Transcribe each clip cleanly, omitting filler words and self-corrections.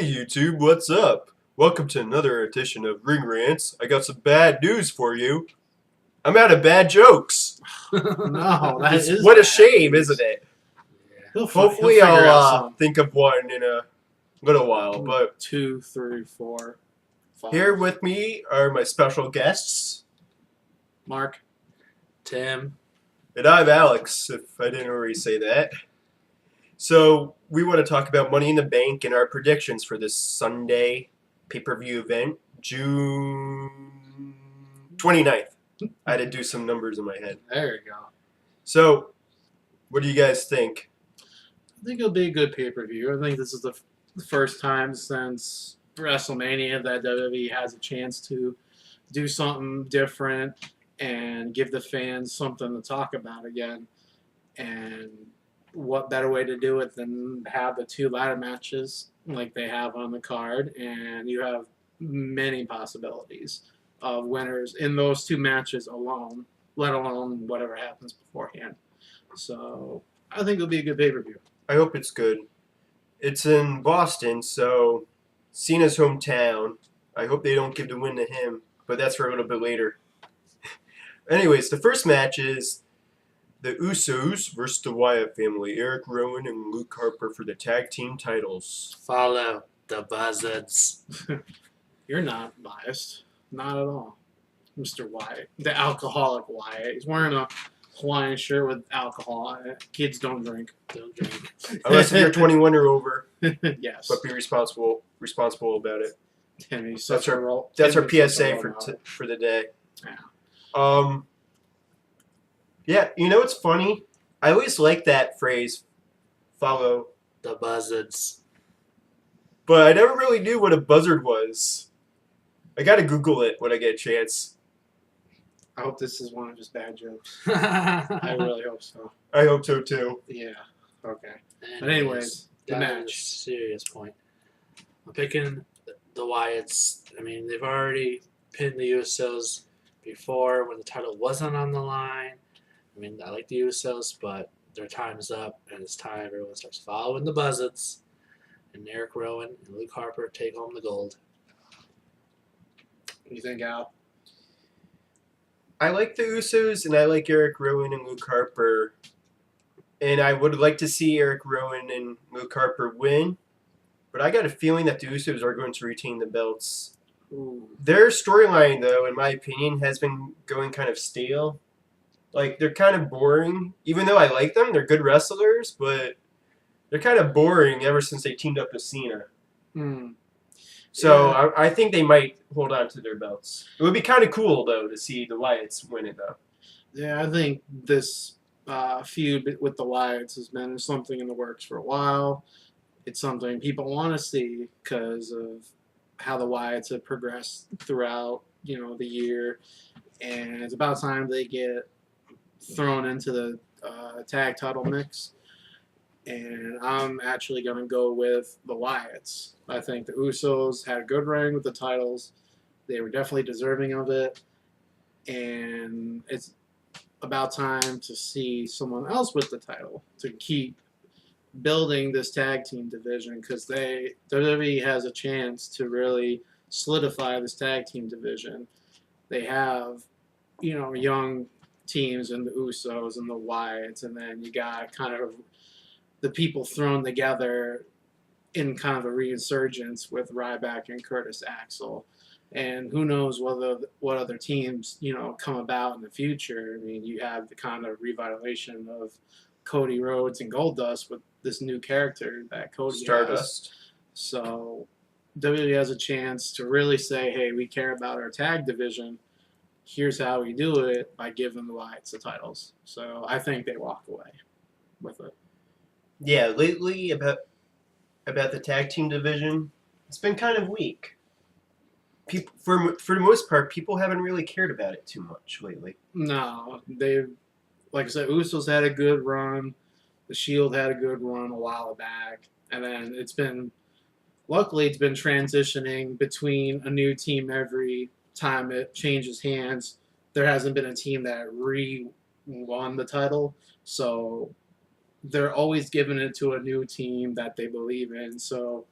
Hey YouTube, what's up? Welcome to another edition of Ring Rants. I got some bad news for you. I'm out of bad jokes. No, that is What a bad shame, news. isn't it? He'll Hopefully figure out I'll some. think of one in a little while. But 2, 3, 4, 5. here with me are my special guests. Mark, Tim. And I'm Alex, if I didn't already say that. So we want to talk about Money in the Bank and our predictions for this Sunday pay-per-view event, June 29th. I had to do some numbers in my head. there you go. So, what do you guys think? I think it'll be a good pay-per-view. I think this is the first time since WrestleMania that WWE has a chance to do something different and give the fans something to talk about again. And what better way to do it than have the 2 ladder matches like they have on the card, and you have many possibilities of winners in those 2 matches alone, let alone whatever happens beforehand. So I think it'll be a good pay-per-view. I hope it's good. It's in Boston, so Cena's hometown. I hope they don't give the win to him, but that's for a little bit later. Anyways, the first match is the Usos versus the Wyatt family, Eric Rowan and Luke Harper for the tag team titles. Follow the buzzards. You're not biased. Not at all. Mr. Wyatt. The alcoholic Wyatt. He's wearing a Hawaiian shirt with alcohol on it. Kids don't drink. Don't drink. Unless you're 21 or over, Yes. but be responsible about it. Timmy, That's our PSA for the day. Yeah. Yeah, you know what's funny? I always like that phrase, follow, The buzzards. but I never really knew what a buzzard was. I gotta Google it when I get a chance. I hope this is one of his bad jokes. I really hope so. I hope so too. Yeah. Okay. But anyways, the that is a match. serious point. I'm picking the Wyatts. I mean, they've already pinned the Usos before when the title wasn't on the line. I mean, I like the Usos, but their time's up, and it's time everyone starts following the buzzards. And Eric Rowan and Luke Harper take home the gold. What do you think, Al? I like the Usos, and I like Eric Rowan and Luke Harper. And I would like to see Eric Rowan and Luke Harper win, but I got a feeling that the Usos are going to retain the belts. Ooh. Their storyline, though, in my opinion, has been going kind of stale. Like, they're kind of boring. Even though I like them, they're good wrestlers, but they're kind of boring ever since they teamed up with Cena. Hmm. So Yeah. I think they might hold on to their belts. It would be kind of cool, though, to see the Wyatts win it, though. Yeah, I think this feud with the Wyatts has been something in the works for a while. It's something people want to see because of how the Wyatts have progressed throughout, the year, and it's about time they get thrown into the tag title mix. And I'm actually going to go with the Wyatts. I think the Usos had a good reign with the titles. They were definitely deserving of it. And it's about time to see someone else with the title to keep building this tag team division, because WWE has a chance to really solidify this tag team division. They have, young teams in the Usos and the Wyatts, and then you got kind of the people thrown together in kind of a resurgence with Ryback and Curtis Axel. And who knows what other teams, come about in the future. I mean, you have the kind of revitalization of Cody Rhodes and Goldust with this new character that Cody has. Stardust. So WWE has a chance to really say, hey, we care about our tag division. Here's how we do it, by giving the Wyatts the titles. So I think they walk away with it. Yeah, lately about the tag team division, it's been kind of weak. People, for the most part, people haven't really cared about it too much lately. No, like I said, Usos had a good run. The Shield had a good run a while back. And then luckily it's been transitioning between a new team every time it changes hands. There hasn't been a team that won the title. So they're always giving it to a new team that they believe in. So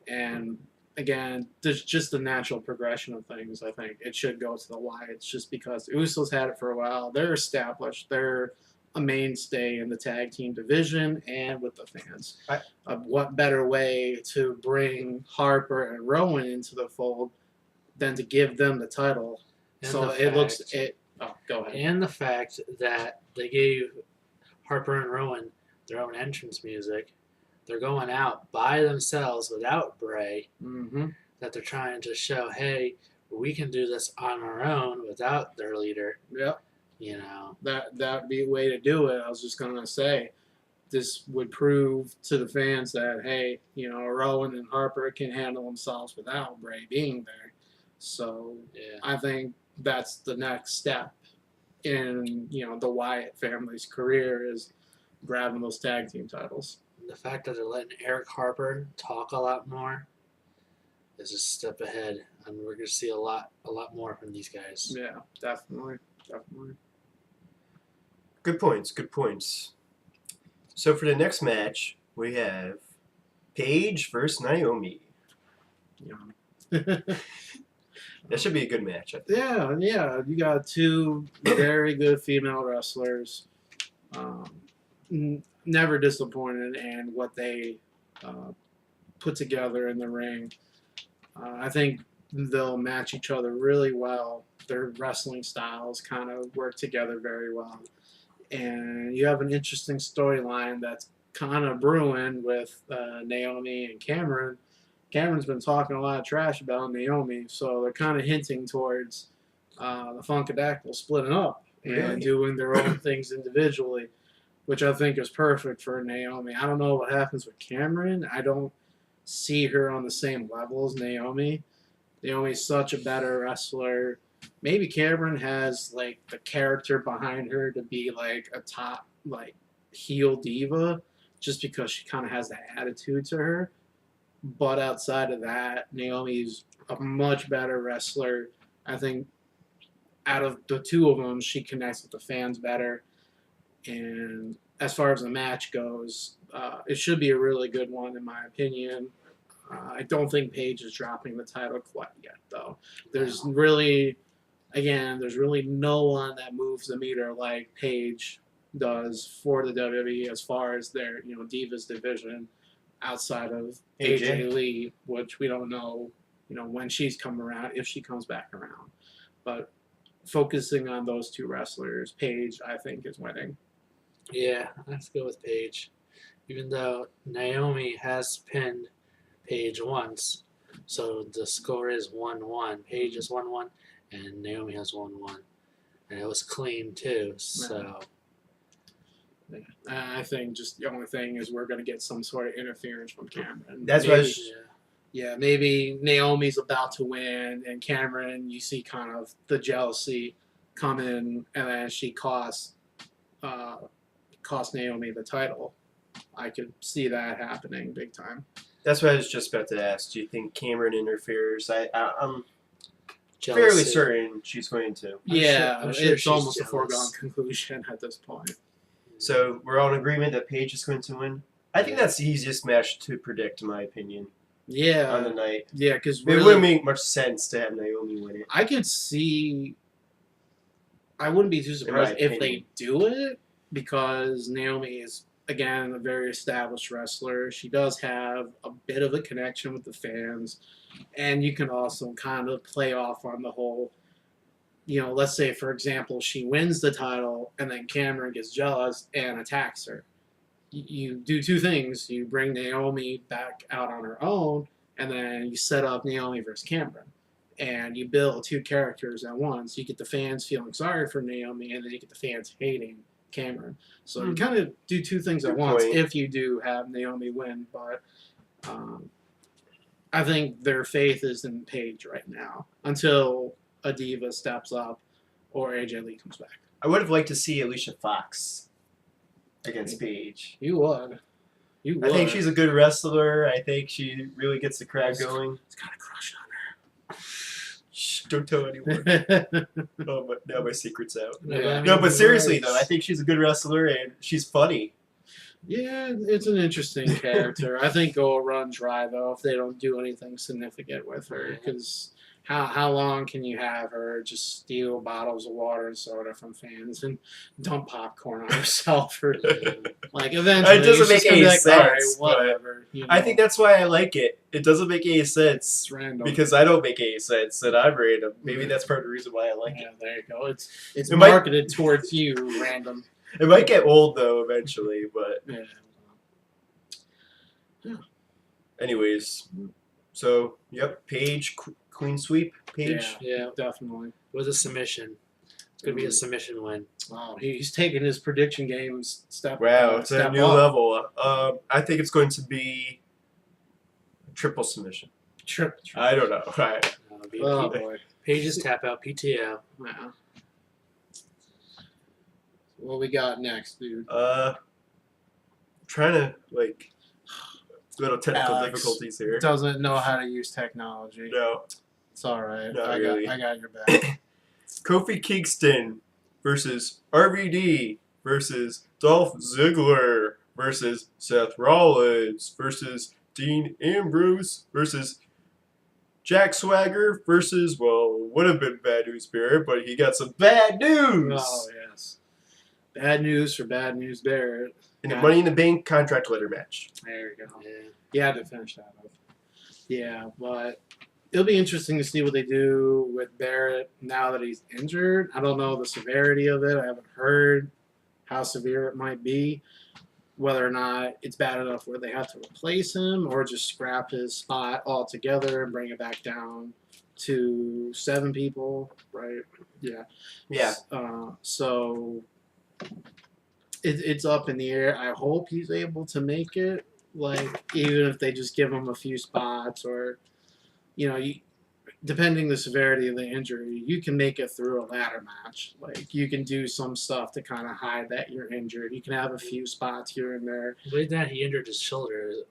And again, there's just the natural progression of things. I think it should go to the Wyatts just because the Usos had it for a while. They're established. They're a mainstay in the tag team division and with the fans. What better way to bring Harper and Rowan into the fold than to give them the title? And So the it looks fact- it. Oh, go ahead. And the fact that they gave Harper and Rowan their own entrance music. They're going out by themselves without Bray. Mm-hmm. That they're trying to show, hey, we can do this on our own without their leader. Yep. You know, That'd be a way to do it. I was just gonna say, this would prove to the fans that hey, Rowan and Harper can handle themselves without Bray being there. So yeah. I think that's the next step in the Wyatt family's career is grabbing those tag team titles. The fact that they're letting Eric Harper talk a lot more is a step ahead, and we're going to see a lot more from these guys. Yeah, definitely. Good points. Good points. So for the next match, we have Paige versus Naomi. That should be a good match, I think. Yeah. You got two very good female wrestlers. Never disappointed in what they put together in the ring. I think they'll match each other really well. Their wrestling styles kind of work together very well. And you have an interesting storyline that's kind of brewing with Naomi and Cameron. Cameron's been talking a lot of trash about Naomi, so they're kind of hinting towards the Funkadactyl splitting up and doing their own things individually, which I think is perfect for Naomi. I don't know what happens with Cameron. I don't see her on the same level as Naomi. Naomi's such a better wrestler. Maybe Cameron has like the character behind her to be like a top like heel diva just because she kind of has that attitude to her. But outside of that, Naomi's a much better wrestler. I think out of the two of them, she connects with the fans better. And as far as the match goes, it should be a really good one in my opinion. I don't think Paige is dropping the title quite yet, though. There's really no one that moves the meter like Paige does for the WWE as far as their Divas division, outside of AJ Lee, which we don't know when she's come around, if she comes back around. But focusing on those two wrestlers, Paige I think is winning. Yeah, let's go with Paige. Even though Naomi has pinned Paige once, so the score is 1-1. Paige is 1-1, and Naomi has 1-1, and it was clean too. So I think just the only thing is we're going to get some sort of interference from Cameron. That's maybe, what. Yeah, maybe Naomi's about to win, and Cameron, you see kind of the jealousy come in, and then she cost Naomi the title. I could see that happening big time. That's what I was just about to ask. Do you think Cameron interferes? I'm jealousy. fairly certain she's going to. I'm sure it's she's almost a jealous. foregone conclusion at this point. So we're all in agreement that Paige is going to win. I think that's the easiest match to predict, in my opinion, on the Yeah, night. yeah, because It wouldn't make much sense to have Naomi win it. I could see. I wouldn't be too surprised if they do it because Naomi is, again, a very established wrestler. She does have a bit of a connection with the fans, and you can also kind of play off on the whole, let's say, for example, she wins the title and then Cameron gets jealous and attacks her. You do two things. You bring Naomi back out on her own, and then you set up Naomi versus Cameron. And you build two characters at once. You get the fans feeling sorry for Naomi, and then you get the fans hating Cameron. So you kind of do two things at once if you do have Naomi win. But I think their faith is in Paige right now until a diva steps up or AJ Lee comes back. I would have liked to see Alicia Fox against Paige. You would. I think she's a good wrestler. I think she really gets the crowd going. It's got a crush on Shh, don't tell anyone. her. Oh, but now my secret's out. Yeah. No, but seriously though, I think she's a good wrestler and she's funny. Yeah, it's an interesting character. I think it'll run dry though if they don't do anything significant with her. Because how long can you have her just steal bottles of water and soda from fans and dump popcorn on herself? Or like eventually, It doesn't it's just make gonna be any like, all right, sense, but whatever. You know, I think that's why I like it. It doesn't make any sense it's random. because I don't make any sense and I'm random. Maybe that's part of the reason why I like it. Yeah, there you go. It's It might- marketed towards you, random. It might get old though eventually, but Yeah. anyways. So yep, Paige, Queen Sweep, Paige. Yeah, Definitely. with a submission. It's gonna be a submission win. Wow, he's taking his prediction games step. Wow, it's step a new up. level. I think it's going to be a triple submission. Trip. I don't know. It'll be Oh boy. Pages tap out PTO. Yeah. What we got next, dude? Trying to like little technical Alex difficulties here. Doesn't know how to use technology. No, It's all right. Not I really. got your back. Kofi Kingston versus RVD versus Dolph Ziggler versus Seth Rollins versus Dean Ambrose versus Jack Swagger versus, well, would have been Bad News Bear, but he got some bad news Oh yes. Bad news for Bad News Barrett. in the Money in the Bank contract letter match. There you go. Yeah. You had to finish that up. Yeah, but it'll be interesting to see what they do with Barrett now that he's injured. I don't know the severity of it. I haven't heard how severe it might be. Whether or not it's bad enough where they have to replace him or just scrap his spot altogether and bring it back down to 7 people, right? Yeah. Yeah. So it's up in the air. I hope he's able to make it. Like, even if they just give him a few spots or, depending the severity of the injury, you can make it through a ladder match. Like, you can do some stuff to kind of hide that you're injured. You can have a few spots here and there. With that, he injured his shoulder. It'd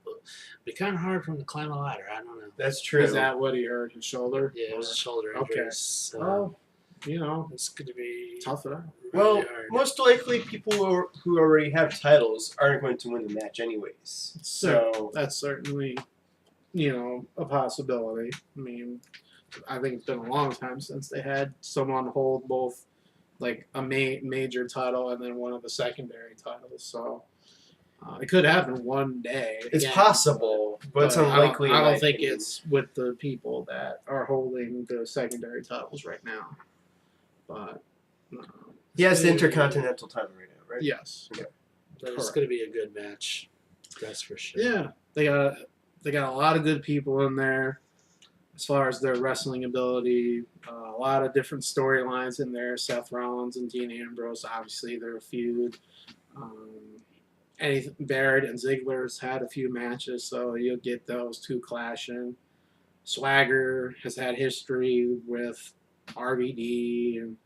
be kind of hard for him to climb a ladder. I don't know. That's true. Is that what he hurt? His shoulder? Yeah, it was a shoulder Okay. injury. So Oh, it's going to be tough it out. Well, really hard. most likely people who already have titles aren't going to win the match anyways. So, That's certainly, a possibility. I mean, I think it's been a long time since they had someone hold both, like a major title and then one of the secondary titles. So it could happen one day. it's again, possible, but it's unlikely. I in my don't think opinion. it's with the people that are holding the secondary titles right now. But He has the Intercontinental title right now, right? yes, But it's correct. going to be a good match. That's for sure. yeah, they got a lot of good people in there. As far as their wrestling ability, a lot of different storylines in there. Seth Rollins and Dean Ambrose, obviously, they're a feud. Barrett and Ziggler's had a few matches, so you'll get those two clashing. Swagger has had history with RVD and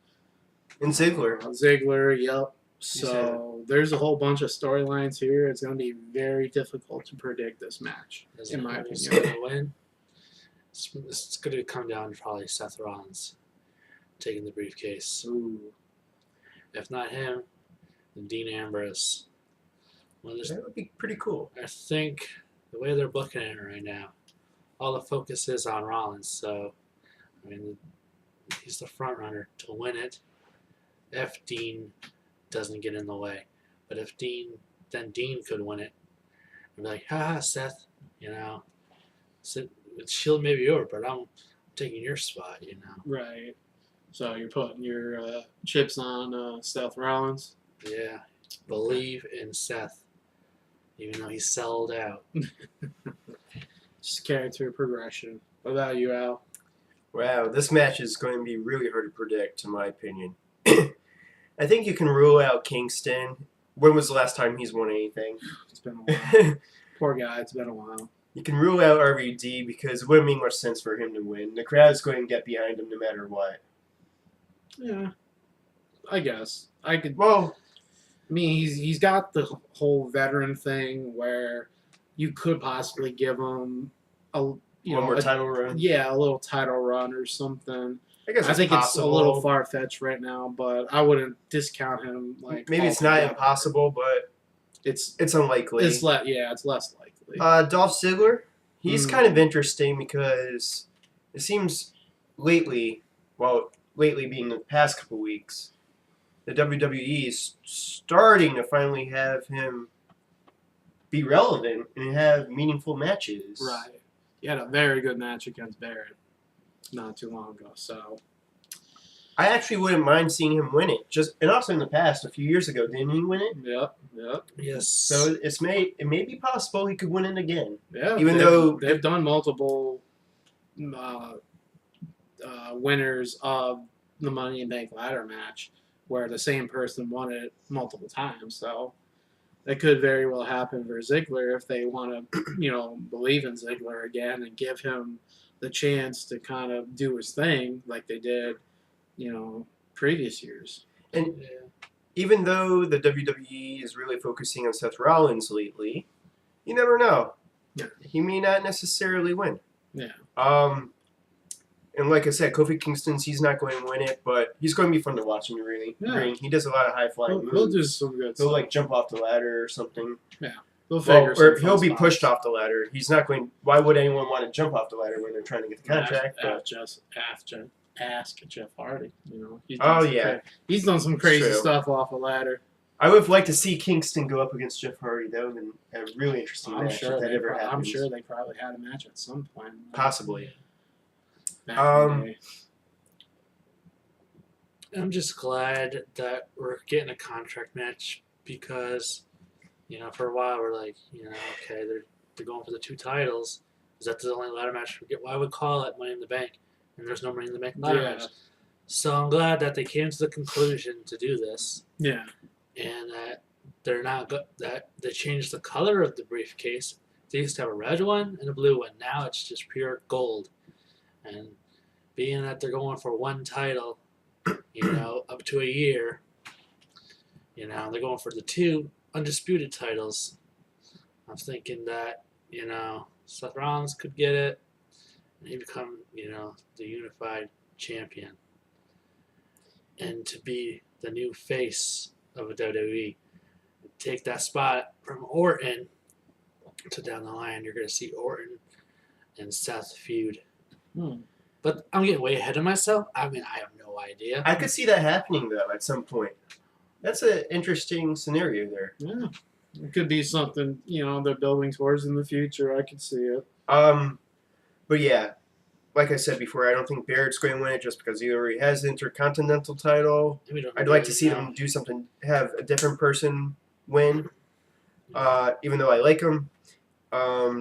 Ziggler. Ziggler, yep. said So there's a whole bunch of storylines here. It's going to be very difficult to predict this match, in my Who's opinion. going to win? It's going to come down to probably Seth Rollins taking the briefcase. Ooh. If not him, then Dean Ambrose. Well, That would be pretty cool. I think the way they're booking it right now, all the focus is on Rollins. So, I mean, he's the front runner to win it if Dean doesn't get in the way. But if Dean could win it. And be like, haha, Seth, Shield may be over, but I'm taking your spot, Right. So you're putting your chips on Seth Rollins. Yeah. Believe in Seth, even though he's sold out. Just character progression. What about you, Al? Wow, this match is going to be really hard to predict, in my opinion. I think you can rule out Kingston. When was the last time he's won anything? It's been a while. Poor guy. It's been a while. You can rule out RVD because it wouldn't make much sense for him to win. The crowd's going to get behind him no matter what. Yeah. I guess. I could. Well, I mean, he's got the whole veteran thing where you could possibly give him one more title run. Yeah, a little title run or something. I guess I think possible. it's a little far fetched right now, but I wouldn't discount him. Like Maybe it's not altogether. impossible, but it's unlikely. it's it's less likely. Dolph Ziggler, he's Mm. kind of interesting because it seems lately being the past couple weeks, the WWE is starting to finally have him be relevant and have meaningful matches. Right. He had a very good match against Barrett not too long ago. So I actually wouldn't mind seeing him win it. And also in the past, a few years ago, didn't he win it? yep. Yes. So it may be possible he could win it again. Yeah. Even though they've done multiple winners of the Money in Bank ladder match where the same person won it multiple times. So that could very well happen for Ziggler if they want to, believe in Ziggler again and give him the chance to kind of do his thing like they did, previous years. And Yeah. even though the WWE is really focusing on Seth Rollins lately, you never know. Yeah. He may not necessarily win. Yeah. And like I said, Kofi Kingston's not going to win it, but he's going to be fun to watch in the ring. Yeah. He does a lot of high flying moves. He'll do some good He'll stuff. jump off the ladder or something. He'll figure Or some he'll fun be spots. pushed off the ladder. He's not going. Why would anyone want to jump off the ladder when they're trying to get the contract? Ask Jeff Hardy. He's done some crazy True. stuff off a ladder. I would have liked to see Kingston go up against Jeff Hardy. That would have been a really interesting match if that ever happens. I'm sure they probably had a match at some point. Possibly. Back in the day. I'm just glad that we're getting a contract match because, for a while we're like, okay, they're going for the 2 titles. Is that the only ladder match we get? Why would call it Money in the Bank? And there's no Money in the Bank ladder match. So I'm glad that they came to the conclusion to do this. Yeah. And that they're not that they changed the color of the briefcase. They used to have a red one and a blue one. Now it's just pure gold. And being that they're going for 1 title, up to a year, they're going for the 2 undisputed titles. I'm thinking that, Seth Rollins could get it and he become, the unified champion. And to be the new face of a WWE. Take that spot from Orton to down the line. You're going to see Orton and Seth feud. But I'm getting way ahead of myself. I mean, I have no idea. I could see that happening though at some point. That's an interesting scenario there. Yeah. It could be something, they're building towards in the future. I could see it. But yeah, like I said before, I don't think Barrett's going to win it just because he already has the Intercontinental title. I'd like to see them do something, have a different person win, even though I like him.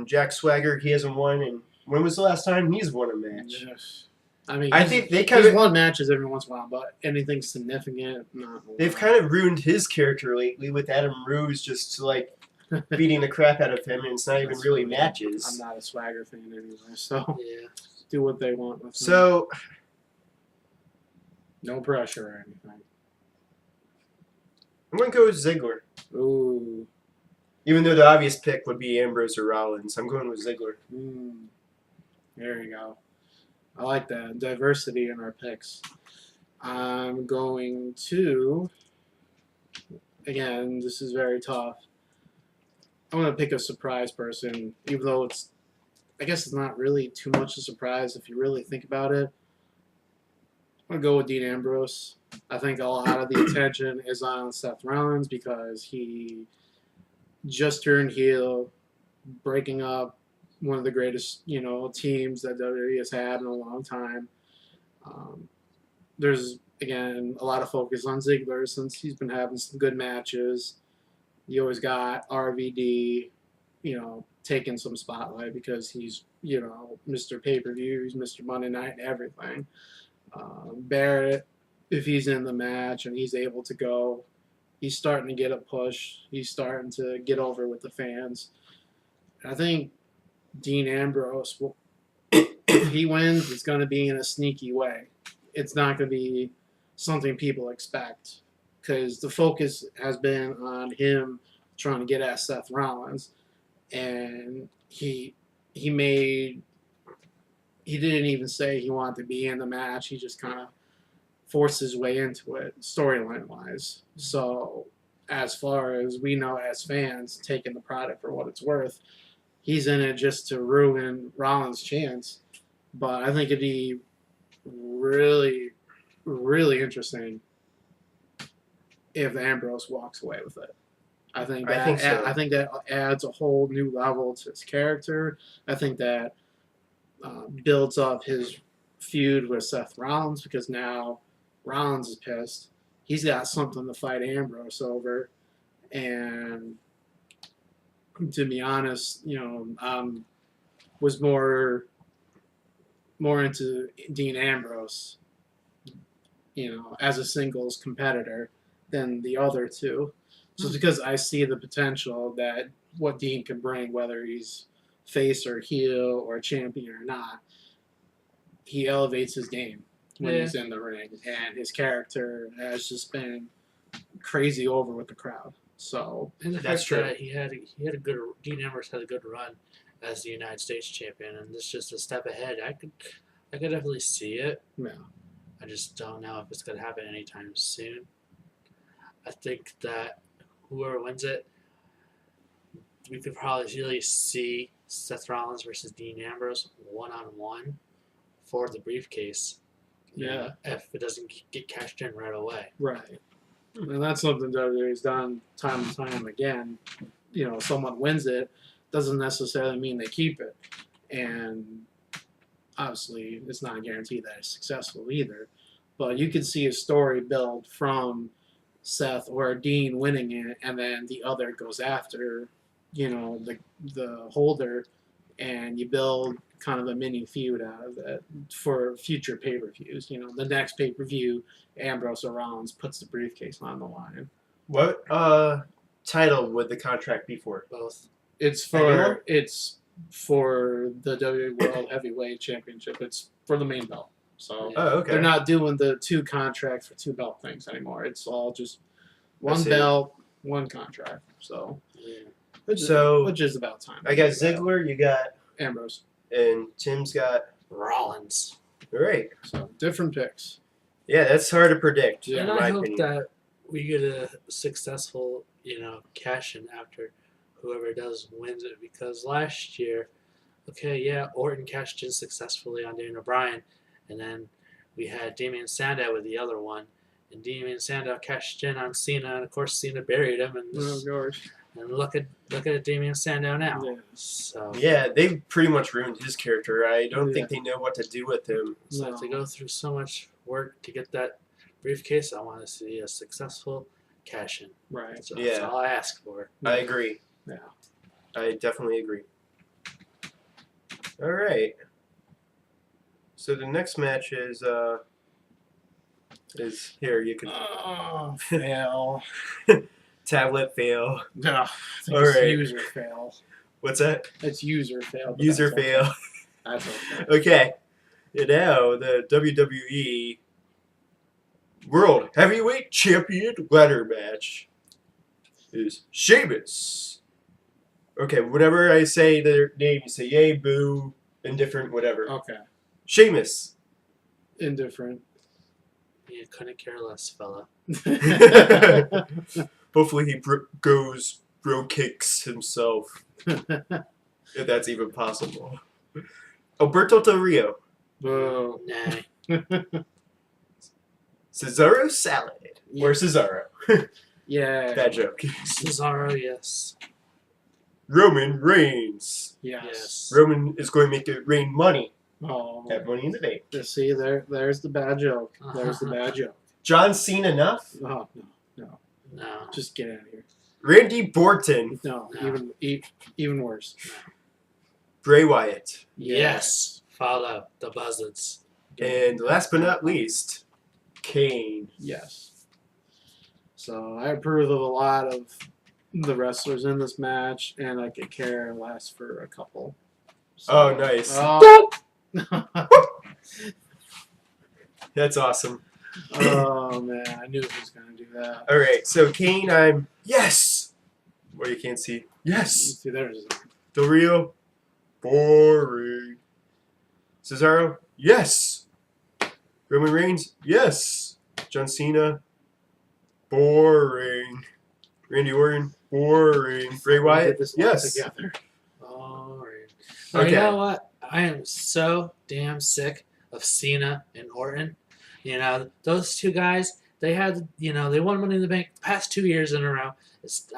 Jack Swagger, he hasn't won, and when was the last time he's won a match? Yes. I mean, I think he's won matches every once in a while, but anything significant, not. They've kind of ruined his character lately with Adam Ruse just beating the crap out of him, and it's not even really matches. I'm not a Swagger fan anyway, so Yeah. do what they want with him. So, no pressure or anything. I'm going to go with Ziggler. Ooh. Even though the obvious pick would be Ambrose or Rollins, I'm going with Ziggler. There you go. I like that. Diversity in our picks. I'm going to, again, this is very tough. I'm going to pick a surprise person, even though I guess it's not really too much a surprise if you really think about it. I'm going to go with Dean Ambrose. I think a lot of the attention is on Seth Rollins because he just turned heel, breaking up one of the greatest, teams that WWE has had in a long time. There's, again, a lot of focus on Ziggler since he's been having some good matches. You always got RVD, taking some spotlight because he's, Mr. Pay-Per-View, he's Mr. Monday Night and everything. Barrett, if he's in the match and he's able to go, he's starting to get a push. He's starting to get over with the fans. I think Dean Ambrose, if he wins, it's going to be in a sneaky way. It's not going to be something people expect because the focus has been on him trying to get at Seth Rollins, and he didn't even say he wanted to be in the match. He just kind of forced his way into it, storyline wise. So as far as we know as fans, taking the product for what it's worth, he's in it just to ruin Rollins' chance. But I think it'd be really, really interesting if Ambrose walks away with it. I think so. I think that adds a whole new level to his character. I think that builds up his feud with Seth Rollins because now Rollins is pissed. He's got something to fight Ambrose over, and to be honest, was more into Dean Ambrose, as a singles competitor than the other two. Just because I see the potential that what Dean can bring, whether he's face or heel or champion or not, he elevates his game when he's in the ring, and his character has just been crazy over with the crowd. So And the That's fact true. that he had a good Dean Ambrose had a good run as the United States champion, and this is just a step ahead. I could definitely see it. yeah, I just don't know if it's gonna happen anytime soon. I think that whoever wins it, we could probably really see Seth Rollins versus Dean Ambrose 1-on-1 for the briefcase. Yeah. If it doesn't get cashed in right away. right. And that's something WWE's done time and time again. Someone wins it, doesn't necessarily mean they keep it. And obviously, it's not a guarantee that it's successful either. But you can see a story build from Seth or Dean winning it, and then the other goes after, the holder, and you build kind of a mini feud out of it for future pay-per-views. The next pay-per-view, Ambrose or Rollins puts the briefcase on the line. What title would the contract be for? Both. It's Anyone? for the WWE World Heavyweight Championship. It's for the main belt. So Yeah. Oh, okay. they're not doing the 2 contracts for 2 belt things anymore. It's all just one see. belt, 1 contract. So Yeah. So which is about time. I got Ziggler, you got, Ambrose. and Tim's got. Rollins. All right. So different picks. Yeah, that's hard to predict. Yeah, And in I my hope opinion. that we get a successful, cash in after whoever does wins it. Because last year, Orton cashed in successfully on Daniel Bryan, and then we had Damian Sandow with the other one, and Damian Sandow cashed in on Cena, and of course Cena buried him, and Oh gosh. and look at Damian Sandow now. Yeah. So Yeah, they pretty much ruined his character. I don't Yeah. think they know what to do with him. So No. to go through so much work to get that briefcase, I want to see a successful cash in. Right. So Yeah. that's all I ask for. I agree. Yeah. I definitely agree. All right. So the next match is here. You can Oh, fail. tablet fail. No, All right. user fail. What's that? It's user fail. but User that's okay. fail. That's okay. Okay. And now the WWE World Heavyweight Champion ladder match is Sheamus. Okay, whenever I say their name, you say yay, boo, indifferent, whatever. Okay. Sheamus. Indifferent. You couldn't care less, fella. Hopefully he goes bro kicks himself, if that's even possible. Alberto Del Rio. Boo. Nah. Cesaro Salad. Yeah. Or Cesaro. Yeah. Bad joke. Cesaro, yes. Roman Reigns. Yes. Roman is going to make it rain money. Oh. Have money in the bank. See, there's the bad joke. There's the bad joke. John Cena enough? Oh, no. No. Just get out of here. Randy Borton. No, No. even worse. Bray Wyatt. Yes. Follow the buzzards. And last but not least, Kane. Yes. So I approve of a lot of the wrestlers in this match, and I could care less for a couple. Oh, nice. Oh, That's awesome. oh man, I knew it was gonna do that. All right, so Kane, I'm yes. Well, you can't see. Yes. See, there's Del Rio, boring. Cesaro, yes. Roman Reigns, yes. John Cena, boring. Randy Orton, boring. Bray We Wyatt, did this all yes. together. All right. Okay. You know what? I am so damn sick of Cena and Orton. You know, those two guys, they had, they won Money in the Bank the past 2 years in a row.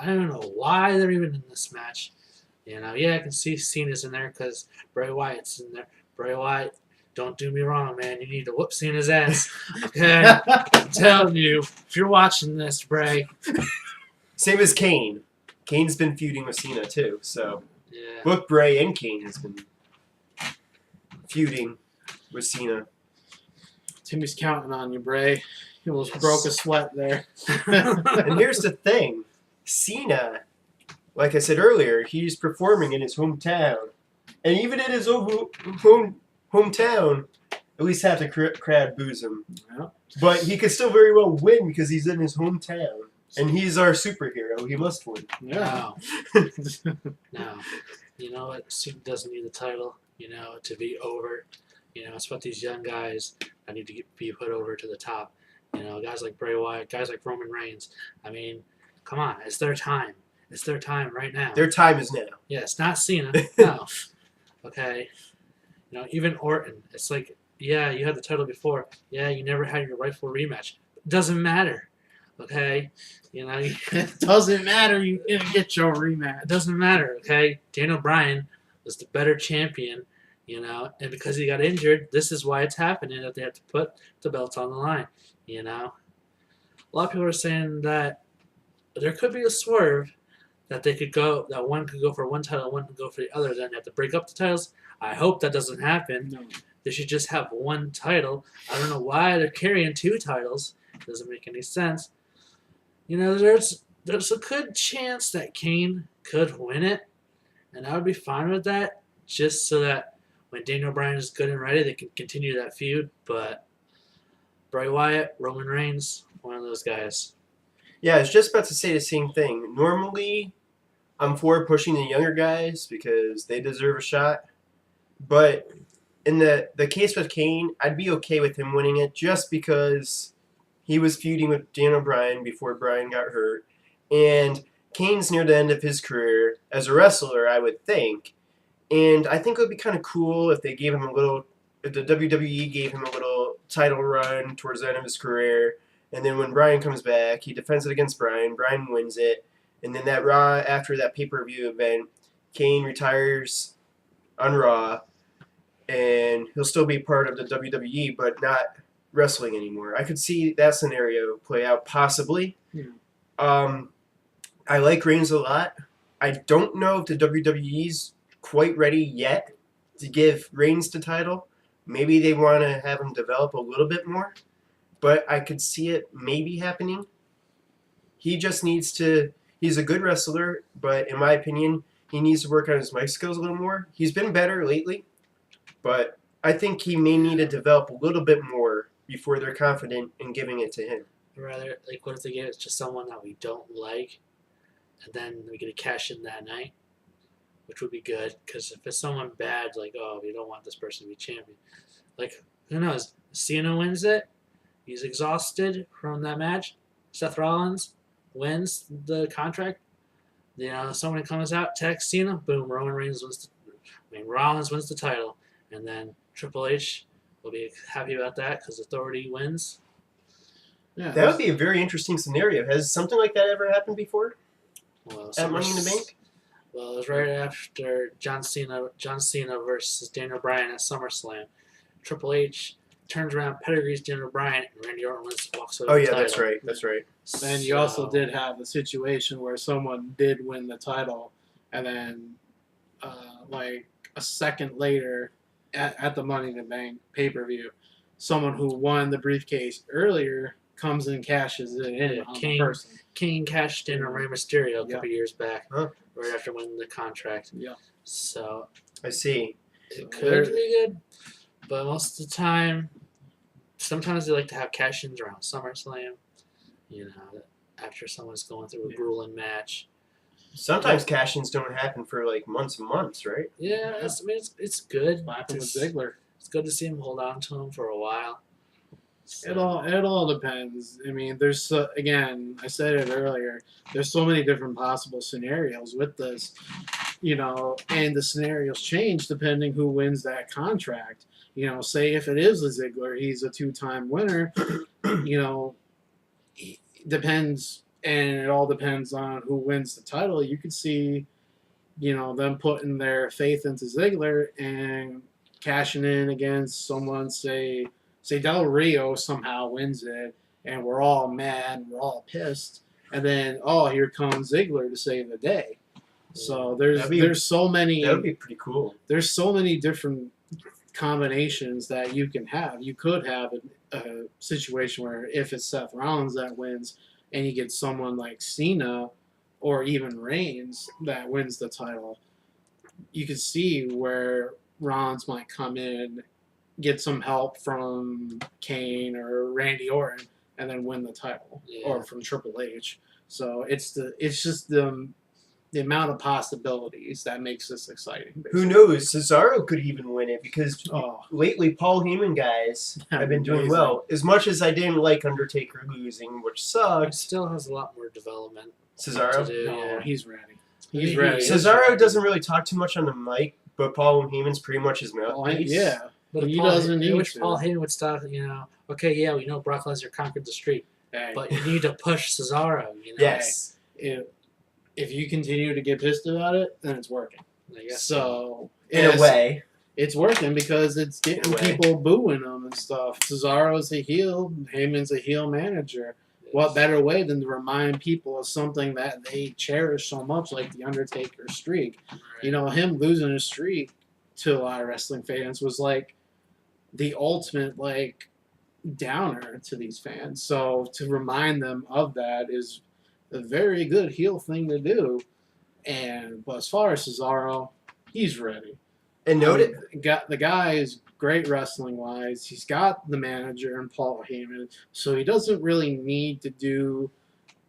I don't know why they're even in this match. Yeah, I can see Cena's in there because Bray Wyatt's in there. Bray Wyatt, don't do me wrong, man. You need to whoop Cena's ass. Okay? I'm telling you, if you're watching this, Bray. Same as Kane. Kane's been feuding with Cena too, so Yeah. both Bray and Kane has been feuding with Cena. Timmy's counting on you, Bray. He almost Yes. broke a sweat there. And here's the thing. Cena, like I said earlier, he's performing in his hometown. And even in his own hometown, at least half the crowd boos him. Yeah. But he could still very well win because he's in his hometown. And he's our superhero. He must win. Yeah. No. You know what? Cena doesn't need the title, to be over. It's about these young guys that need to be put over to the top. Guys like Bray Wyatt, guys like Roman Reigns. I mean, come on. It's their time. It's their time right now. Their time is now. Yeah, it's not Cena. No. Okay. Even Orton. It's like, yeah, you had the title before. Yeah, you never had your rightful rematch. It doesn't matter. Okay? It doesn't matter. You didn't get your rematch. It doesn't matter, okay? Daniel Bryan was the better champion, and because he got injured, this is why it's happening, that they have to put the belts on the line, A lot of people are saying that there could be a swerve that that one could go for one title, one could go for the other, then they have to break up the titles. I hope that doesn't happen. No. They should just have one title. I don't know why they're carrying two titles. It doesn't make any sense. There's a good chance that Kane could win it, and I would be fine with that, just so that when Daniel Bryan is good and ready, they can continue that feud. But Bray Wyatt, Roman Reigns, one of those guys. Yeah, I was just about to say the same thing. Normally, I'm for pushing the younger guys because they deserve a shot. But in the case with Kane, I'd be okay with him winning it just because he was feuding with Daniel Bryan before Bryan got hurt. And Kane's near the end of his career as a wrestler, I would think. And I think it would be kind of cool if they gave him if the WWE gave him a little title run towards the end of his career. And then when Bryan comes back, he defends it against Bryan. Bryan wins it. And then that Raw, after that pay-per-view event, Kane retires on Raw. And he'll still be part of the WWE, but not wrestling anymore. I could see that scenario play out possibly. Yeah. I like Reigns a lot. I don't know if the WWE's quite ready yet to give Reigns the title. Maybe they want to have him develop a little bit more, but I could see it maybe happening. He just needs to. He's a good wrestler, but in my opinion, he needs to work on his mic skills a little more. He's been better lately, but I think he may need to develop a little bit more before they're confident in giving it to him. Rather, what if they gave it to someone that we don't like, and then we get to cash in that night, which would be good. Because if it's someone bad, we don't want this person to be champion. Who knows? Cena wins it. He's exhausted from that match. Seth Rollins wins the contract. Someone comes out, texts Cena, boom, Rollins wins the title, and then Triple H will be happy about that because Authority wins. Yeah, That would be a very interesting scenario. Has something like that ever happened before Well, at Money in the Bank? Well, it was right after John Cena versus Daniel Bryan at SummerSlam. Triple H turns around, pedigrees Daniel Bryan, and Randy Orton walks away Oh with yeah, the that's title. right. That's right. And you also did have a situation where someone did win the title, and then, a second later, at the Money in the Bank pay-per-view, someone who won the briefcase earlier comes and cashes it in on the person. Kane cashed in on Rey Mysterio a couple years back, Huh. right after winning the contract. Yeah. So I see. it could be good, but most of the time, sometimes they like to have cash-ins around SummerSlam. After someone's going through a grueling match. Sometimes cash-ins don't happen for months and months, right? Yeah, it's good. What happened with Ziggler? It's good to see him hold on to him for a while. So, It all depends. I mean, again, I said it earlier. There's so many different possible scenarios with this, and the scenarios change depending who wins that contract. Say if it is a Ziggler, he's a two-time winner. You know, depends, and it all depends on who wins the title. You could see, them putting their faith into Ziggler and cashing in against someone, say Del Rio somehow wins it, and we're all mad, and we're all pissed, and then here comes Ziggler to save the day. So there's so many. That would be pretty cool. There's so many different combinations that you can have. You could have a situation where if it's Seth Rollins that wins, and you get someone like Cena or even Reigns that wins the title, you could see where Rollins might come in, get some help from Kane or Randy Orton, and then win the title, or from Triple H. So it's just the amount of possibilities that makes this exciting. Basically. Who knows? Cesaro could even win it because lately Paul Heyman guys have been doing well. As much as I didn't like Undertaker losing, which he sucks. still has a lot more development. Cesaro? To do, No, he's ready. He's ready. Cesaro doesn't really talk too much on the mic, but Paul Heyman's pretty much his mouthpiece. Yeah. But He doesn't need to. Paul Heyman would stop, okay, yeah, we know Brock Lesnar conquered the streak, but you need to push Cesaro, Yes. If you continue to get pissed about it, then it's working. I guess In a way. It's working because it's getting people booing him and stuff. Cesaro's a heel. Heyman's a heel manager. What better way than to remind people of something that they cherish so much, like the Undertaker streak? Right. Him losing his streak to a lot of wrestling fans was like the ultimate downer to these fans. So to remind them of that is a very good heel thing to do. But as far as Cesaro, he's ready. And noted, The guy is great wrestling wise. He's got the manager and Paul Heyman, so he doesn't really need to do,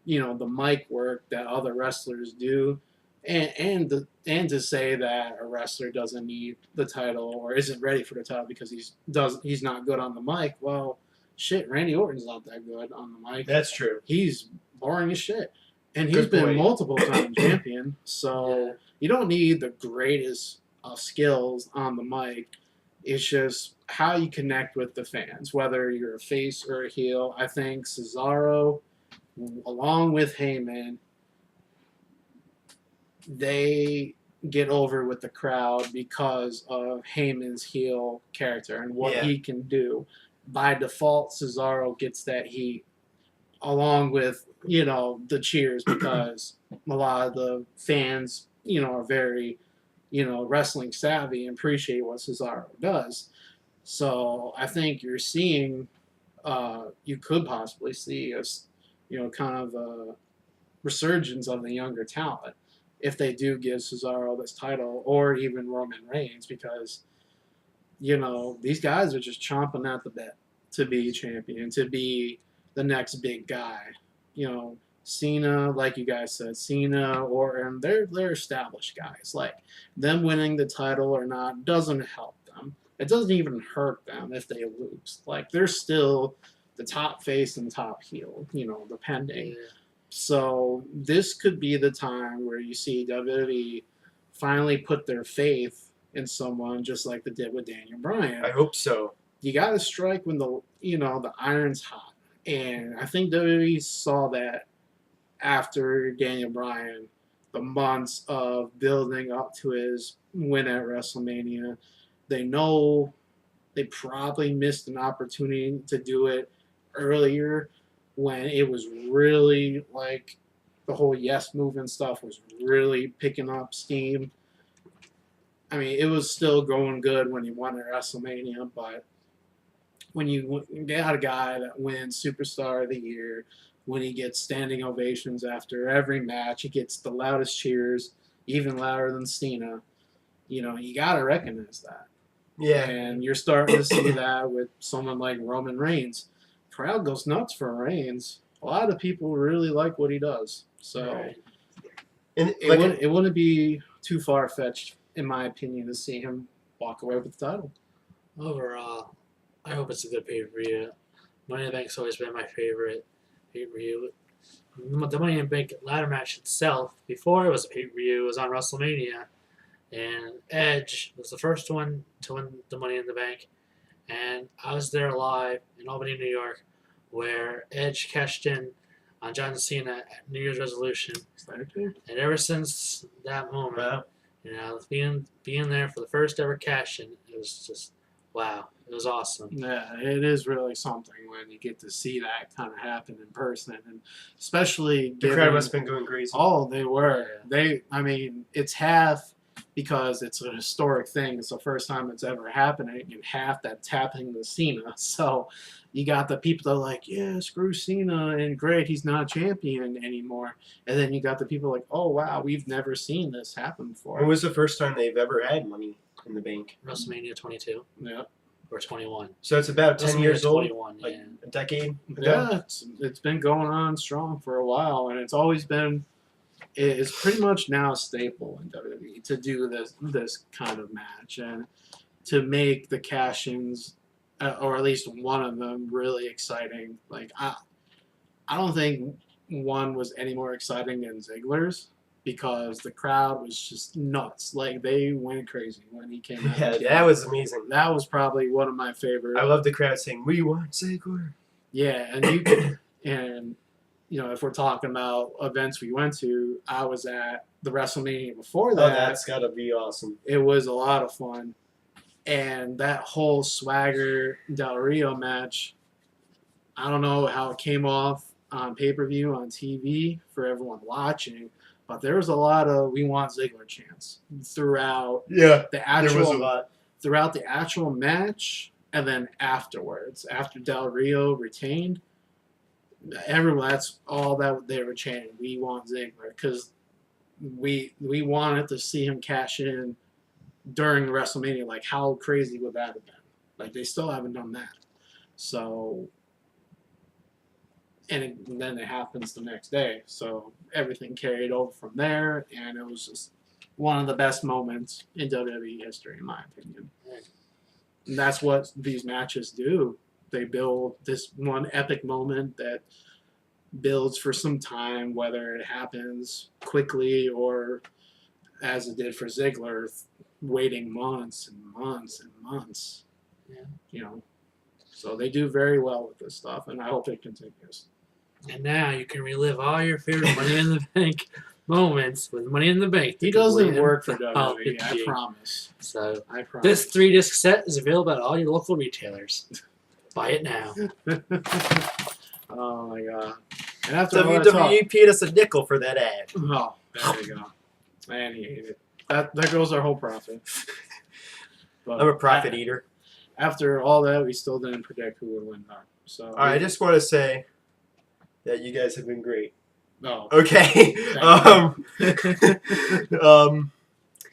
the mic work that other wrestlers do, and to say that a wrestler doesn't need the title or isn't ready for the title because he's not good on the mic. Well, shit, Randy Orton's not that good on the mic. that's true. He's boring as shit, and he's Good been point. multiple time champion. So you don't need the greatest skills on the mic. It's just how you connect with the fans, whether you're a face or a heel. I think Cesaro, along with Heyman, they get over with the crowd because of Heyman's heel character and what he can do. By default, Cesaro gets that heat, along with the cheers, because a lot of the fans are very wrestling savvy and appreciate what Cesaro does. So I think you're seeing, you could possibly see kind of a resurgence of the younger talent if they do give Cesaro this title, or even Roman Reigns, because these guys are just chomping at the bit to be champion, to be the next big guy. Cena, like you guys said, Cena, Orton, they're established guys. Like, them winning the title or not doesn't help them. It doesn't even hurt them if they lose. Like, they're still the top face and top heel, depending. Yeah. So this could be the time where you see WWE finally put their faith in someone, just like they did with Daniel Bryan. I hope so. You got to strike when the iron's hot, and I think WWE saw that after Daniel Bryan, the months of building up to his win at WrestleMania. They know they probably missed an opportunity to do it earlier, when it was really the whole Yes movement stuff was really picking up steam. I mean, it was still going good when he won at WrestleMania, but when you got a guy that wins Superstar of the Year, when he gets standing ovations after every match, he gets the loudest cheers, even louder than Cena, you got to recognize that. Yeah. And you're starting to see that with someone like Roman Reigns. Crowd goes nuts for Reigns. A lot of people really like what he does. So Right. And it wouldn't be too far-fetched, in my opinion, to see him walk away with the title. Overall, I hope it's a good pay-per-view. Money in the Bank's always been my favorite pay-per-view. The Money in the Bank ladder match itself, before it was a pay-per-view, was on WrestleMania, and Edge was the first one to win the Money in the Bank, and I was there live in Albany, New York, where Edge cashed in on John Cena at New Year's resolution, and ever since that moment, Wow. being there for the first ever cash in, it was just wow. It was awesome. Yeah, it is really something when you get to see that kind of happen in person, and especially The crowd must have been going crazy. Oh, they were. Yeah. I mean, it's half because it's a historic thing. It's the first time it's ever happening, and half that's happening to Cena. So you got the people that are like, yeah, screw Cena, and great, he's not a champion anymore. And then you got the people like, oh, wow, we've never seen this happen before. When was the first time they've ever had Money in the Bank? WrestleMania 22 Yeah. or 21. So it's about 10 years old? 21, Like yeah. a decade ago? Yeah, it's been going on strong for a while, and it's always been. It's pretty much now a staple in WWE to do this kind of match and to make the cash-ins, or at least one of them, really exciting. Like I don't think one was any more exciting than Ziggler's because the crowd was just nuts. Like they went crazy when he came out. Yeah, that was amazing. That was probably one of my favorite. I love the crowd saying, "We want Ziggler." Yeah, and you know, if we're talking about events we went to, I was at the WrestleMania before Oh, that. that's gotta be awesome. It was a lot of fun. And that whole Swagger Del Rio match, I don't know how it came off on pay-per-view on TV for everyone watching, but there was a lot of "We want Ziggler" chants throughout Yeah, the there was a actual lot. match, and then afterwards, after Del Rio retained, everyone, that's all that they were chanting. We want Ziggler because we wanted to see him cash in during WrestleMania. Like, how crazy would that have been? Like, they still haven't done that. So, and then it happens the next day. So everything carried over from there, and it was just one of the best moments in WWE history, in my opinion. And that's what these matches do. They build this one epic moment that builds for some time, whether it happens quickly or, as it did for Ziggler, waiting months and months and months. Yeah. You know, so they do very well with this stuff, and I hope it continues. And now you can relive all your favorite Money in the Bank moments with Money in the Bank. He doesn't work for the WWE, I holiday. promise. So I promise. this 3-disc set is available at all your local retailers. Buy it now. Oh my god. And after all that WWE paid us a nickel for that ad. oh, there you go. Man, he ate it. That goes our whole profit. But I'm a profit eater. After all that, we still didn't predict who would win though. So I just want to say that you guys have been great. no. Okay.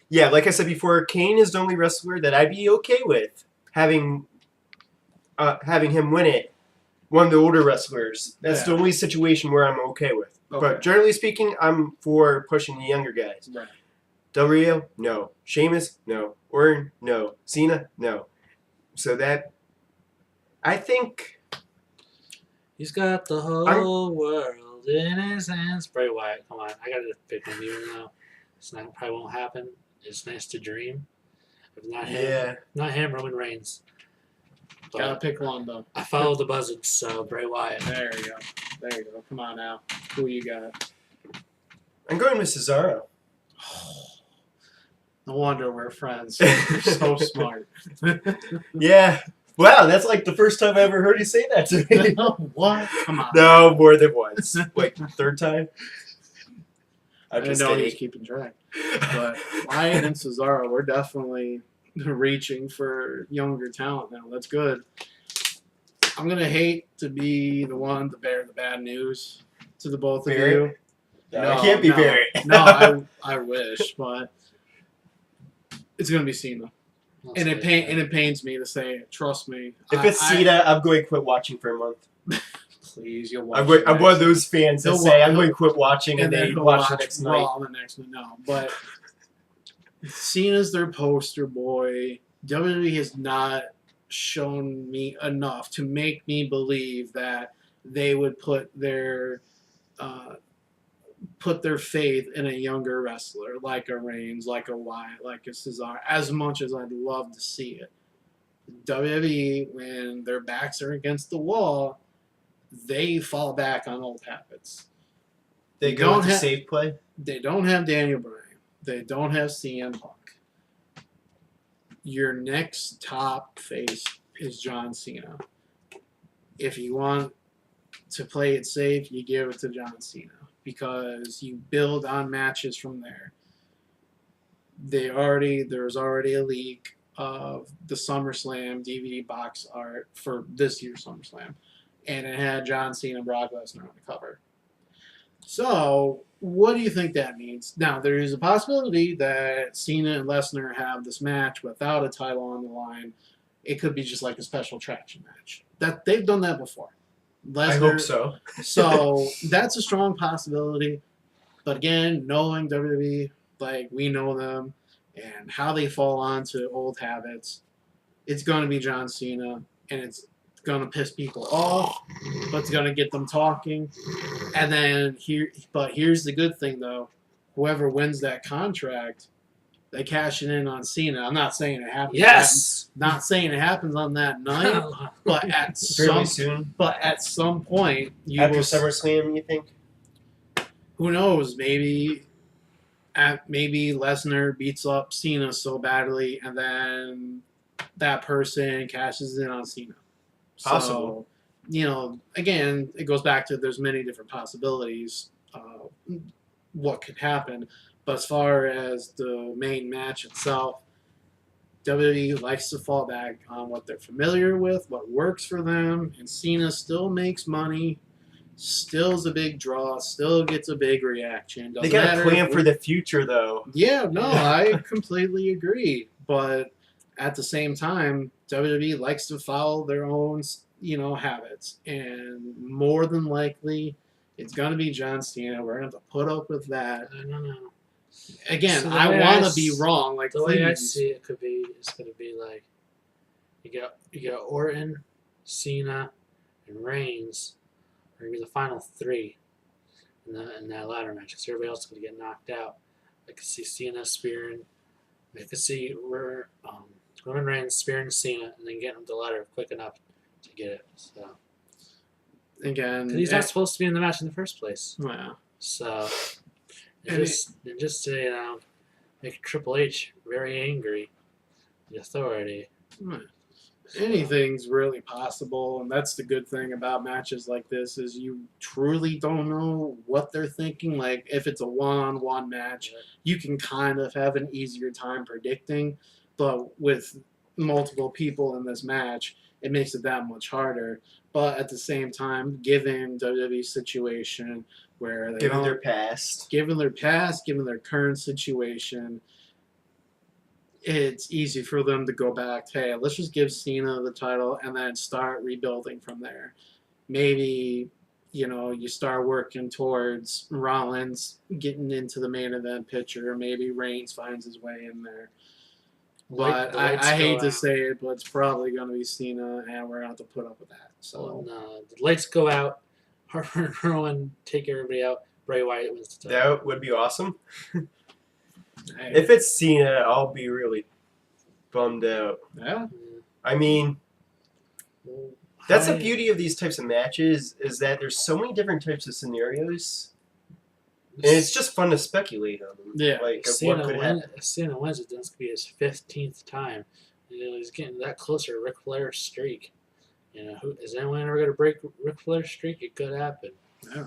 Yeah, like I said before, Kane is the only wrestler that I'd be okay with having him win it. One of the older wrestlers. That's the Yeah. only situation where I'm okay with. Okay. But generally speaking, I'm for pushing the younger guys. Right. Del Rio, no. Sheamus, no. Orton, no. Cena, no. So that, I think, He's got the whole world in his hands. Bray Wyatt, come on. I got to pick him even though it's not, probably won't happen. It's nice to dream. If not him, yeah. not him, Roman Reigns. Gotta But pick one though. I follow the buzzards, so Bray Wyatt. There you go. There you go. Come on now. Who you got? I'm going with Cesaro. No wonder we're friends. You're so smart. Yeah. Wow, that's like the first time I ever heard you say that to me. What? Come on. No, more than once. Wait, third time? I I'm didn't just know he was kidding. keeping track. But Wyatt and Cesaro, we're definitely reaching for younger talent now. That's good. I'm gonna hate to be the one to bear the bad news to the both of Barrett? you. No, it can't be Barrett. No, I wish, but it's gonna be Cena, I'll and say it pains me to say it. Trust me. If it's Cena, I'm going to quit watching for a month. please, you'll watch. I'm one of those fans that He'll say wa- I'm going to quit watching and then they he'll watch the next night. Raw the next night. No, but Cena's their poster boy. WWE has not shown me enough to make me believe that they would uh, put their faith in a younger wrestler like a Reigns, like a Wyatt, like a Cesaro, as much as I'd love to see it. WWE, when their backs are against the wall, they fall back on old habits. They go with the safe play. They don't have Daniel Bryan. They don't have CM Punk. Your next top face is John Cena. If you want to play it safe, you give it to John Cena because you build on matches from there. There's already a leak of the SummerSlam DVD box art for this year's SummerSlam, and it had John Cena and Brock Lesnar on the cover. So, what do you think that means? Now, there is a possibility that Cena and Lesnar have this match without a title on the line. It could be just like a special attraction match. That they've done that before. I hope so. So that's a strong possibility. But again, knowing WWE, like we know them, and how they fall onto old habits, it's going to be John Cena, and it's going to piss people off, but it's going to get them talking. And then here's the good thing though, whoever wins that contract, they cash it in on Cena. I'm not saying it happens. Yes. Not saying it happens on that night, but at some point, after SummerSlam, you think? Who knows? Maybe Lesnar beats up Cena so badly, and then that person cashes in on Cena. Possible. So, again, it goes back to there's many different possibilities what could happen. But as far as the main match itself, WWE likes to fall back on what they're familiar with, what works for them, and Cena still makes money, still is a big draw, still gets a big reaction. They got to plan for the future, though. Yeah, no, I completely agree. But at the same time, WWE likes to follow their own, habits, and more than likely, it's gonna be John Cena. We're gonna have to put up with that. I don't know. Again, So I want to be wrong. Like the way I please. see it, it's going to be like you got Orton, Cena, and Reigns are going to be the final three in that ladder match. Because everybody else is going to get knocked out. I could see Cena spearing. I could see Roman Reigns spearing Cena and then getting him the ladder quick enough to get it. So Again, because he's not supposed to be in the match in the first place. Wow. So. Just to make Triple H very angry, the authority. Anything's really possible, and that's the good thing about matches like this is you truly don't know what they're thinking. Like if it's a one-on-one match, you can kind of have an easier time predicting, but with multiple people in this match, it makes it that much harder. But at the same time, given WWE's situation where given their past, given their current situation, it's easy for them to go back. Hey, let's just give Cena the title and then start rebuilding from there. Maybe you start working towards Rollins getting into the main event picture. Maybe Reigns finds his way in there. But I hate to say it, but it's probably going to be Cena, and we're going to have to put up with that. So the lights go out. Harper and Rowan take everybody out. Bray Wyatt wins the title. That would be awesome. If it's Cena, I'll be really bummed out. Yeah. I mean, that's the beauty of these types of matches is that there's so many different types of scenarios. And it's just fun to speculate on them. Yeah. Like, what could happen. If Cena wins it, then it's going to be his 15th time. He's getting that closer to Ric Flair's streak. Is anyone ever going to break Ric Flair's streak? It could happen. Yeah.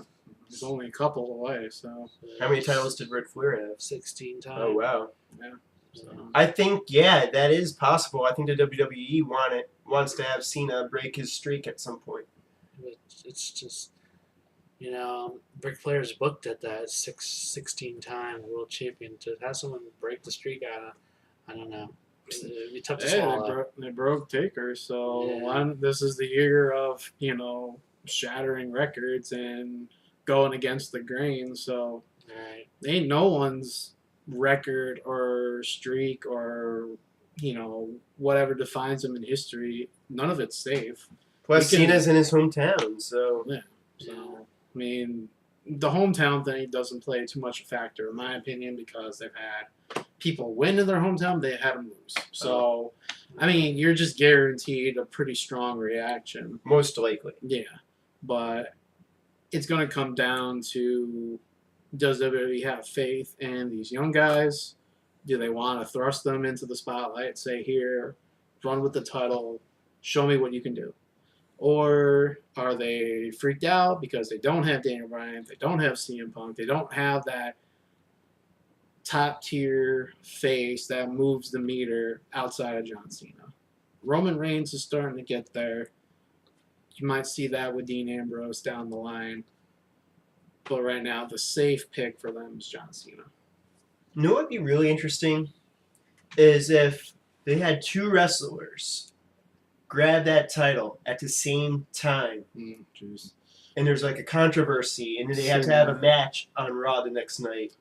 He's only a couple away, so. How many titles did Ric Flair have? 16 times. Oh, wow. Yeah. So. I think, that is possible. I think the WWE wants to have Cena break his streak at some point. It's just, Ric Flair's booked at that 16-time world champion. To have someone break the streak, I don't know. It'd be tough to swallow. They broke Taker, so this is the year of, shattering records and going against the grain, so ain't no one's record or streak or whatever defines him in history, none of it's safe. Plus, We can- Cena's in his hometown, so Yeah. So, I mean, the hometown thing doesn't play too much a factor, in my opinion, because they've had people win in their hometown, they had them lose. So, I mean, you're just guaranteed a pretty strong reaction. most likely. Yeah. But it's going to come down to, does WWE have faith in these young guys? Do they want to thrust them into the spotlight, say, here, run with the title, show me what you can do? Or are they freaked out because they don't have Daniel Bryan, they don't have CM Punk, they don't have that top tier face that moves the meter outside of John Cena? Roman Reigns is starting to get there. You might see that with Dean Ambrose down the line. But right now, the safe pick for them is John Cena. You know what would be really interesting is if they had two wrestlers grab that title at the same time, Jeez. and there's like a controversy, and then they have to have a match on Raw the next night.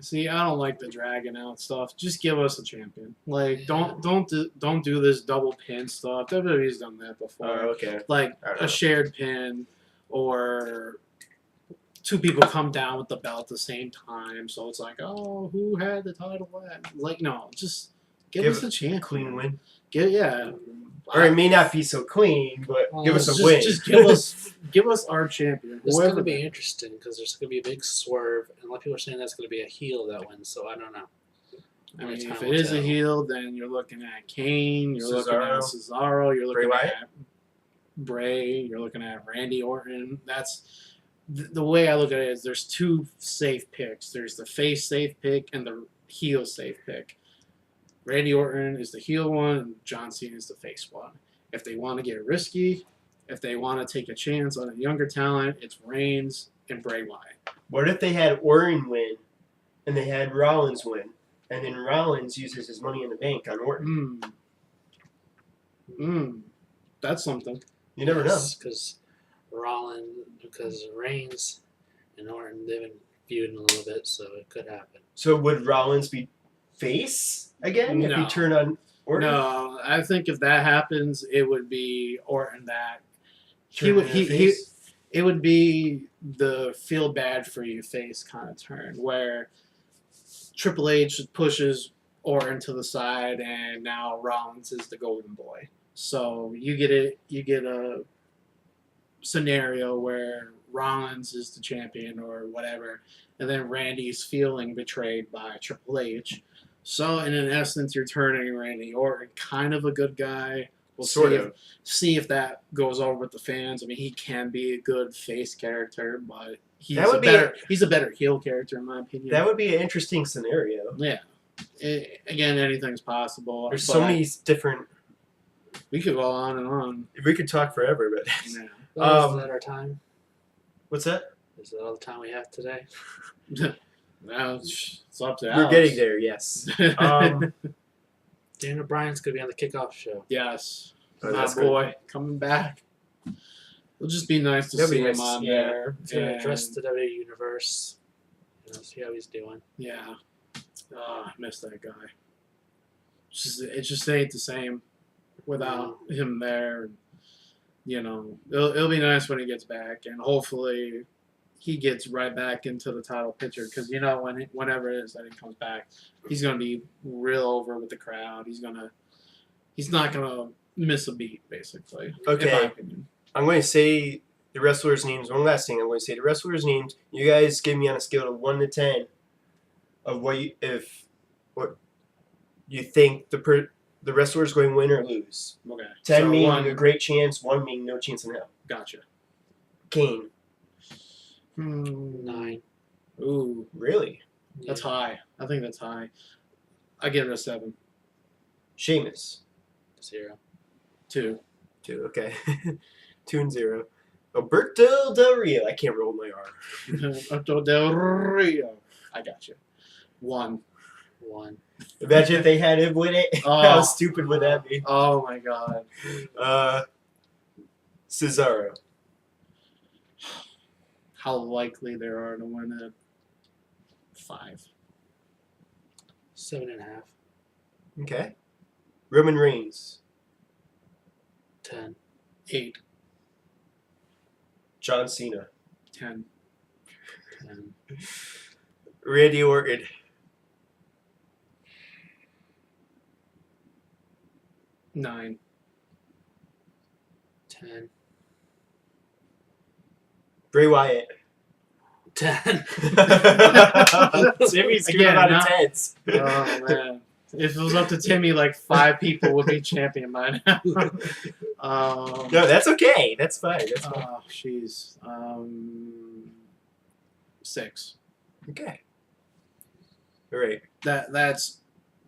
See, I don't like the dragging out stuff. Just give us a champion. Like, don't do this double pin stuff. WWE's done that before. Oh, okay. Like I don't a know. shared pin, or two people come down with the belt at the same time. So it's like, oh, who had the title when? Like, no, just give us a champion. Clean win. Yeah. Or it may not be so clean, but give us a win. Just give us our champion. It's going to Whoever be interesting because there's going to be a big swerve, and a lot of people are saying that's going to be a heel that wins. So I don't know. I Only mean, time if will it is a tell. heel, then you're looking at Kane, you're looking at Cesaro, you're Bray looking Wyatt? at Bray, you're looking at Randy Orton. That's the way I look at it is there's two safe picks. There's the face safe pick and the heel safe pick. Randy Orton is the heel one, and John Cena is the face one. If they want to get risky, if they want to take a chance on a younger talent, it's Reigns and Bray Wyatt. What if they had Orton win, and they had Rollins win, and then Rollins uses his money in the bank on Orton? That's something. You never know. Because Reigns and Orton, they've been feuding a little bit, so it could happen. So would Rollins be face again if he No. turned on Orton? No, I think if that happens, it would be Orton that Turning a face? it would be the feel bad for you face kind of turn where Triple H pushes Orton to the side and now Rollins is the golden boy. So you get a scenario where Rollins is the champion or whatever, and then Randy's feeling betrayed by Triple H. So in essence, you're turning Randy Orton kind of a good guy. We'll see if that goes over with the fans. I mean, he can be a good face character, but he's a better heel character in my opinion. That would be an interesting scenario. Yeah. Again, anything's possible. There's so many different. We could go on and on. We could talk forever, but Yeah. Is that our time? what's that? Is that all the time we have today? Now it's up to We're Alex. getting there. Yes. Daniel Bryan's going to be on the kickoff show. Yes. Oh, My that's boy coming back. It'll just be nice to That'd be see nice him to on see, there. He's going to address And- the WWE Universe. See how he's doing. Yeah. I miss that guy. It just ain't the same without him there. It'll be nice when he gets back, and hopefully he gets right back into the title picture because whenever it is that he comes back, he's gonna be real over with the crowd. He's not gonna miss a beat, basically. Okay. In my opinion. I'm going to say the wrestlers' names. One last thing. I'm going to say the wrestlers' names. You guys give me on a scale of 1 to 10 of what you think the wrestler's going to win or lose. Okay. 10 So meaning one- a great chance, 1 meaning no chance in hell. Gotcha. Kane. 9. Ooh, Really? that's high. I think that's high. I give it a 7. Sheamus. 0. 2. 2. Okay. 2 and 0. Alberto Del Rio. I can't roll my R. Alberto Del Rio. I got you. 1. 1. Imagine if they had him win it. Oh. How stupid would that be? Oh my god. Cesaro. How likely there are to win it? 5. 7.5. Okay. Roman Reigns. 10. 8. John Cena. 10. 10. Randy Orton. 9. 10. Bray Wyatt. 10. Timmy's good Again, out of not- tens. Oh man. If it was up to Timmy, like 5 people would be champion by now. No, that's okay. That's fine. That's fine. Oh, jeez. 6. Okay. All right. That's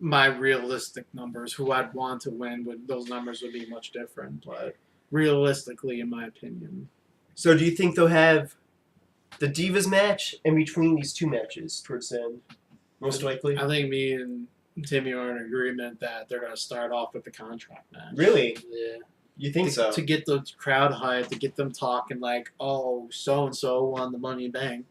my realistic numbers. Who I'd want to win, those numbers would be much different. But realistically, in my opinion, So do you think they'll have the Divas match in between these two matches towards the end? Most likely. I think me and Timmy are in agreement that they're going to start off with the contract match. Really? Yeah. You think so? To get the crowd hyped, to get them talking like, oh, so and so won the Money in Bank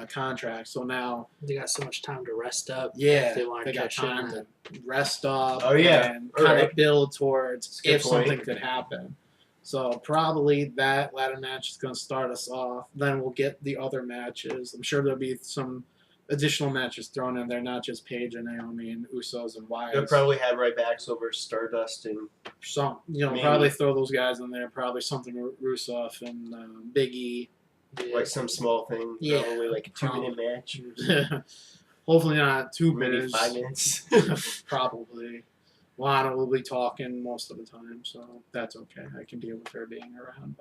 contract, so now They got so much time to rest up. yeah, If they want to got cash time in. to rest up. Oh, yeah. and All kind right. of build towards a good if point. something could happen. So probably that ladder match is going to start us off. Then we'll get the other matches. I'm sure there'll be some additional matches thrown in there, not just Paige and Naomi and Usos and Wyatt. They'll probably have right backs over Stardust and Some, Maybe. probably throw those guys in there. Probably something Rusev and Big E. Yeah. like some small thing. Yeah. Probably like a 2-minute match. Hopefully not 2 Maybe minutes. 5 minutes. Probably. Lana will be talking most of the time, so that's okay. I can deal with her being around,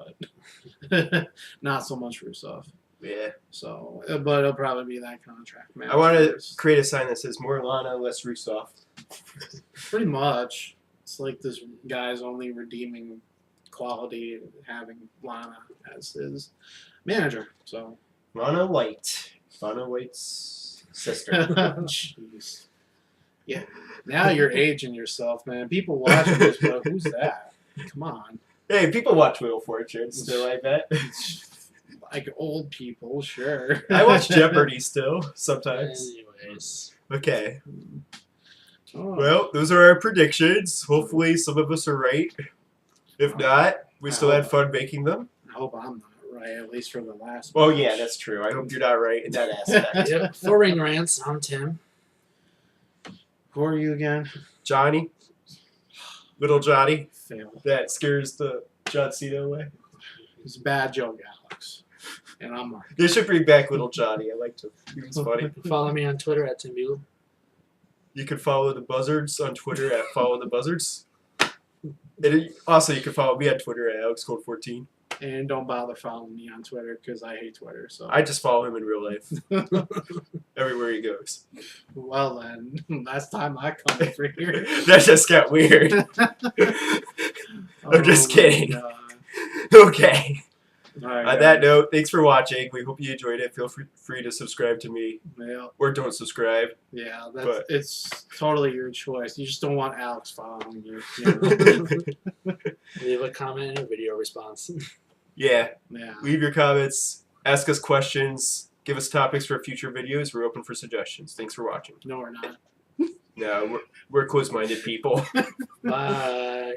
but not so much Rusev. Yeah. So, but it'll probably be that contract match. I want to first. create a sign that says more Lana, less Rusev. Pretty much. It's like this guy's only redeeming quality having Lana as his manager. So, Lana White. Lana White's sister. jeez. Yeah. Now you're aging yourself, man. People watching this, but who's that? Come on. Hey, people watch Wheel of Fortune still, I bet. Like old people, sure. I watch Jeopardy still, sometimes. Anyways. Okay. Oh. Well, those are our predictions. Hopefully some of us are right. If not, we still had fun making them. I hope I'm not right, at least for the last Well, match. yeah, that's true. I hope you're not right in that aspect. Yep. For Ring Rants, I'm Tim. Who are you again? Johnny. Little Johnny. Fail. That scares the John Cena away. It's bad Joe Galax. And I'm Mark. They should bring back Little Johnny. I liked him. He was funny. Follow me on Twitter at Tim Beagle. You can follow the Buzzards on Twitter at Follow the Buzzards. And also, you can follow me on Twitter at AlexCode14. And don't bother following me on Twitter because I hate Twitter. So I just follow him in real life. Everywhere he goes. well then, last time I come over here. That just got weird. I'm just Oh, kidding. my God. Okay. All right, On that guys. note, thanks for watching. We hope you enjoyed it. Feel free to subscribe to me. Yeah, Or don't subscribe. yeah, But- it's totally your choice. You just don't want Alex following you. You know? Leave a comment and a video response. Yeah. Yeah. Leave your comments. Ask us questions. Give us topics for future videos. We're open for suggestions. Thanks for watching. No, we're not. No, we're closed-minded people. Bye.